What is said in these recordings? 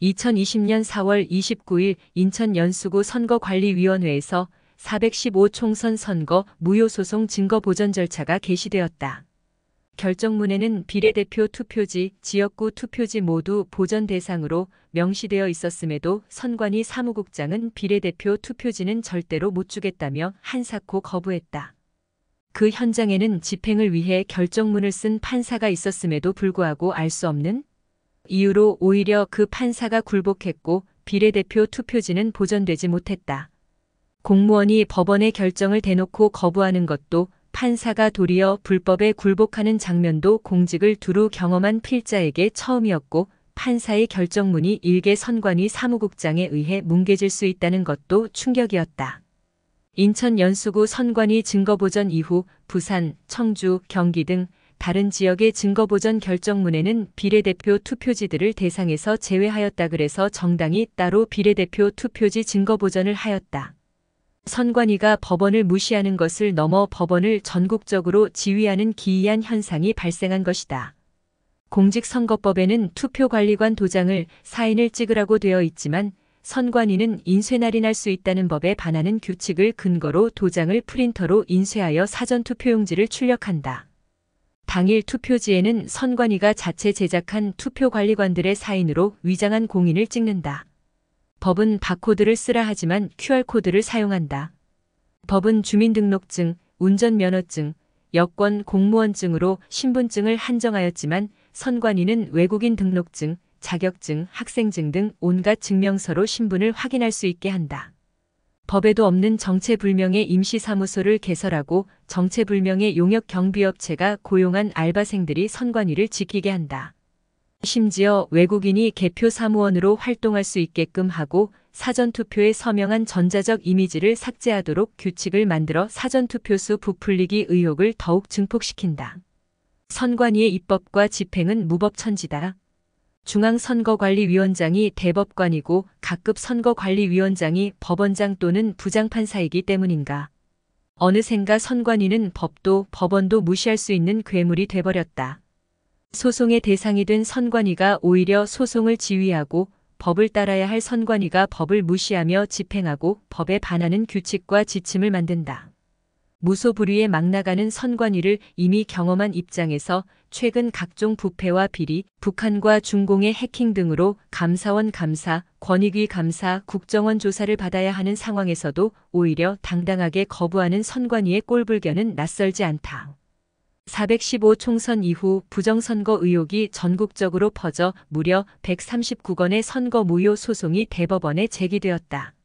2020년 4월 29일 인천 연수구 선거관리위원회에서 415 총선 선거 무효소송 증거 보전 절차가 개시되었다. 결정문에는 비례대표 투표지, 지역구 투표지 모두 보전 대상으로 명시되어 있었음에도 선관위 사무국장은 비례대표 투표지는 절대로 못 주겠다며 한사코 거부했다. 그 현장에는 집행을 위해 결정문을 쓴 판사가 있었음에도 불구하고 알 수 없는 이유로 오히려 그 판사가 굴복했고 비례대표 투표지는 보전되지 못했다. 공무원이 법원의 결정을 대놓고 거부하는 것도 판사가 도리어 불법에 굴복하는 장면도 공직을 두루 경험한 필자에게 처음이었고 판사의 결정문이 일개 선관위 사무국장에 의해 뭉개질 수 있다는 것도 충격이었다. 인천 연수구 선관위 증거보전 이후 부산, 청주, 경기 등 다른 지역의 증거보전 결정문에는 비례대표 투표지들을 대상에서 제외하였다. 그래서 정당이 따로 비례대표 투표지 증거보전을 하였다. 선관위가 법원을 무시하는 것을 넘어 법원을 전국적으로 지휘하는 기이한 현상이 발생한 것이다. 공직선거법에는 투표관리관 도장을 사인을 찍으라고 되어 있지만 선관위는 인쇄날인할 수 있다는 법에 반하는 규칙을 근거로 도장을 프린터로 인쇄하여 사전투표용지를 출력한다. 당일 투표지에는 선관위가 자체 제작한 투표관리관들의 사인으로 위장한 공인을 찍는다. 법은 바코드를 쓰라 하지만 QR코드를 사용한다. 법은 주민등록증, 운전면허증, 여권, 공무원증으로 신분증을 한정하였지만 선관위는 외국인 등록증, 자격증, 학생증 등 온갖 증명서로 신분을 확인할 수 있게 한다. 법에도 없는 정체불명의 임시사무소를 개설하고 정체불명의 용역경비업체가 고용한 알바생들이 선관위를 지키게 한다. 심지어 외국인이 개표 사무원으로 활동할 수 있게끔 하고 사전투표에 서명한 전자적 이미지를 삭제하도록 규칙을 만들어 사전투표수 부풀리기 의혹을 더욱 증폭시킨다. 선관위의 입법과 집행은 무법천지다. 중앙선거관리위원장이 대법관이고 각급 선거관리위원장이 법원장 또는 부장판사이기 때문인가. 어느샌가 선관위는 법도 법원도 무시할 수 있는 괴물이 돼버렸다. 소송의 대상이 된 선관위가 오히려 소송을 지휘하고 법을 따라야 할 선관위가 법을 무시하며 집행하고 법에 반하는 규칙과 지침을 만든다. 무소불위에 막 나가는 선관위를 이미 경험한 입장에서 최근 각종 부패와 비리, 북한과 중공의 해킹 등으로 감사원 감사, 권익위 감사, 국정원 조사를 받아야 하는 상황에서도 오히려 당당하게 거부하는 선관위의 꼴불견은 낯설지 않다. 415 총선 이후 부정선거 의혹이 전국적으로 퍼져 무려 139건의 선거 무효 소송이 대법원에 제기되었다.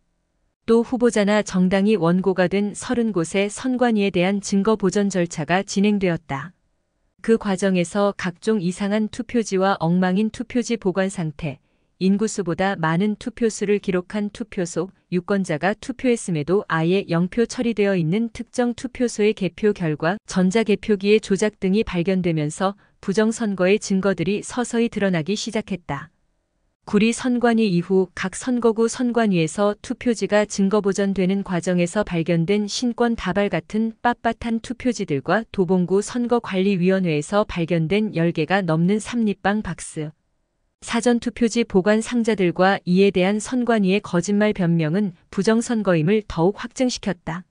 또 후보자나 정당이 원고가 된 30곳의 선관위에 대한 증거 보전 절차가 진행되었다. 그 과정에서 각종 이상한 투표지와 엉망인 투표지 보관 상태, 인구수보다 많은 투표수를 기록한 투표소, 유권자가 투표했음에도 아예 영표 처리되어 있는 특정 투표소의 개표 결과, 전자개표기의 조작 등이 발견되면서 부정선거의 증거들이 서서히 드러나기 시작했다. 구리 선관위 이후 각 선거구 선관위에서 투표지가 증거보전되는 과정에서 발견된 신권 다발 같은 빳빳한 투표지들과 도봉구 선거관리위원회에서 발견된 10개가 넘는 삼립방 박스, 사전투표지 보관 상자들과 이에 대한 선관위의 거짓말 변명은 부정선거임을 더욱 확증시켰다.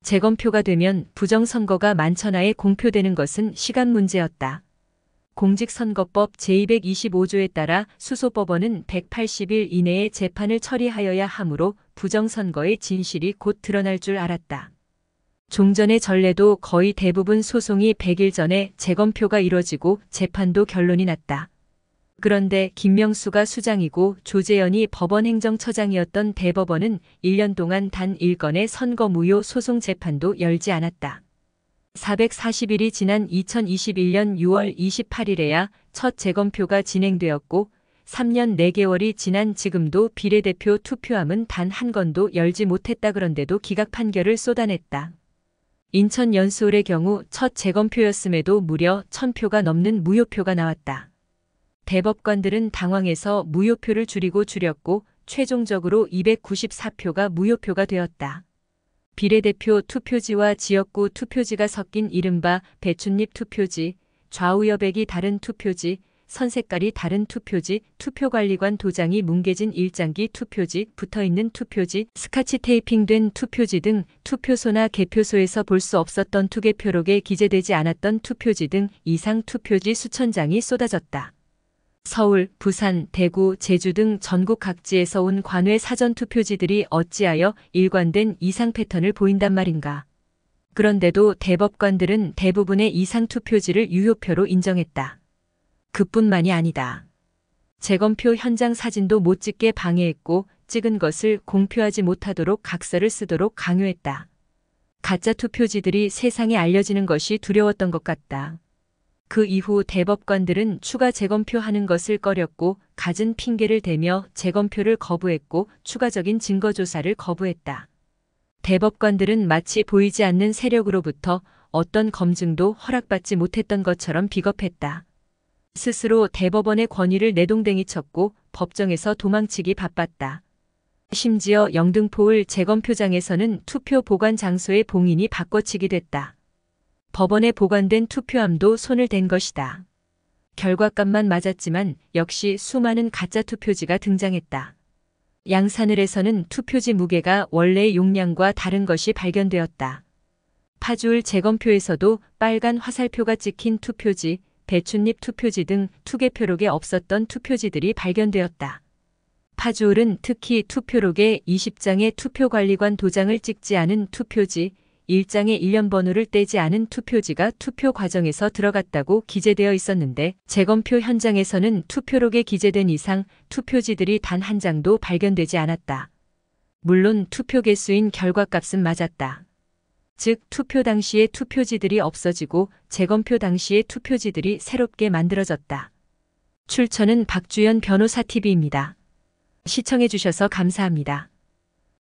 재검표가 되면 부정선거가 만천하에 공표되는 것은 시간 문제였다. 공직선거법 제225조에 따라 수소법원은 180일 이내에 재판을 처리하여야 하므로 부정선거의 진실이 곧 드러날 줄 알았다. 종전의 전례도 거의 대부분 소송이 100일 전에 재검표가 이뤄지고 재판도 결론이 났다. 그런데 김명수가 수장이고 조재현이 법원행정처장이었던 대법원은 1년 동안 단 1건의 선거 무효 소송 재판도 열지 않았다. 440일이 지난 2021년 6월 28일에야 첫 재검표가 진행되었고 3년 4개월이 지난 지금도 비례대표 투표함은 단 한 건도 열지 못했다. 그런데도 기각 판결을 쏟아냈다. 인천 연수울의 경우 첫 재검표였음에도 무려 1000표가 넘는 무효표가 나왔다. 대법관들은 당황해서 무효표를 줄였고 최종적으로 294표가 무효표가 되었다. 비례대표 투표지와 지역구 투표지가 섞인 이른바 배춧잎 투표지, 좌우 여백이 다른 투표지, 선색깔이 다른 투표지, 투표관리관 도장이 뭉개진 일장기 투표지, 붙어있는 투표지, 스카치 테이핑된 투표지 등 투표소나 개표소에서 볼 수 없었던 투개표록에 기재되지 않았던 투표지 등 이상 투표지 수천 장이 쏟아졌다. 서울, 부산, 대구, 제주 등 전국 각지에서 온 관외 사전 투표지들이 어찌하여 일관된 이상 패턴을 보인단 말인가. 그런데도 대법관들은 대부분의 이상 투표지를 유효표로 인정했다. 그뿐만이 아니다. 재검표 현장 사진도 못 찍게 방해했고 찍은 것을 공표하지 못하도록 각서를 쓰도록 강요했다. 가짜 투표지들이 세상에 알려지는 것이 두려웠던 것 같다. 그 이후 대법관들은 추가 재검표하는 것을 꺼렸고 갖은 핑계를 대며 재검표를 거부했고 추가적인 증거조사를 거부했다. 대법관들은 마치 보이지 않는 세력으로부터 어떤 검증도 허락받지 못했던 것처럼 비겁했다. 스스로 대법원의 권위를 내동댕이 쳤고 법정에서 도망치기 바빴다. 심지어 영등포을 재검표장에서는 투표 보관 장소의 봉인이 바꿔치기 됐다. 법원에 보관된 투표함도 손을 댄 것이다. 결과값만 맞았지만 역시 수많은 가짜 투표지가 등장했다. 양산을에서는 투표지 무게가 원래의 용량과 다른 것이 발견되었다. 파주을 재검표에서도 빨간 화살표가 찍힌 투표지, 배춧잎 투표지 등 투개표록에 없었던 투표지들이 발견되었다. 파주을은 특히 투표록에 20장의 투표관리관 도장을 찍지 않은 투표지, 1장의 일련번호를 떼지 않은 투표지가 투표 과정에서 들어갔다고 기재되어 있었는데 재검표 현장에서는 투표록에 기재된 이상 투표지들이 단 한 장도 발견되지 않았다. 물론 투표 개수인 결과값은 맞았다. 즉 투표 당시의 투표지들이 없어지고 재검표 당시의 투표지들이 새롭게 만들어졌다. 출처는 박주연 변호사 TV입니다. 시청해 주셔서 감사합니다.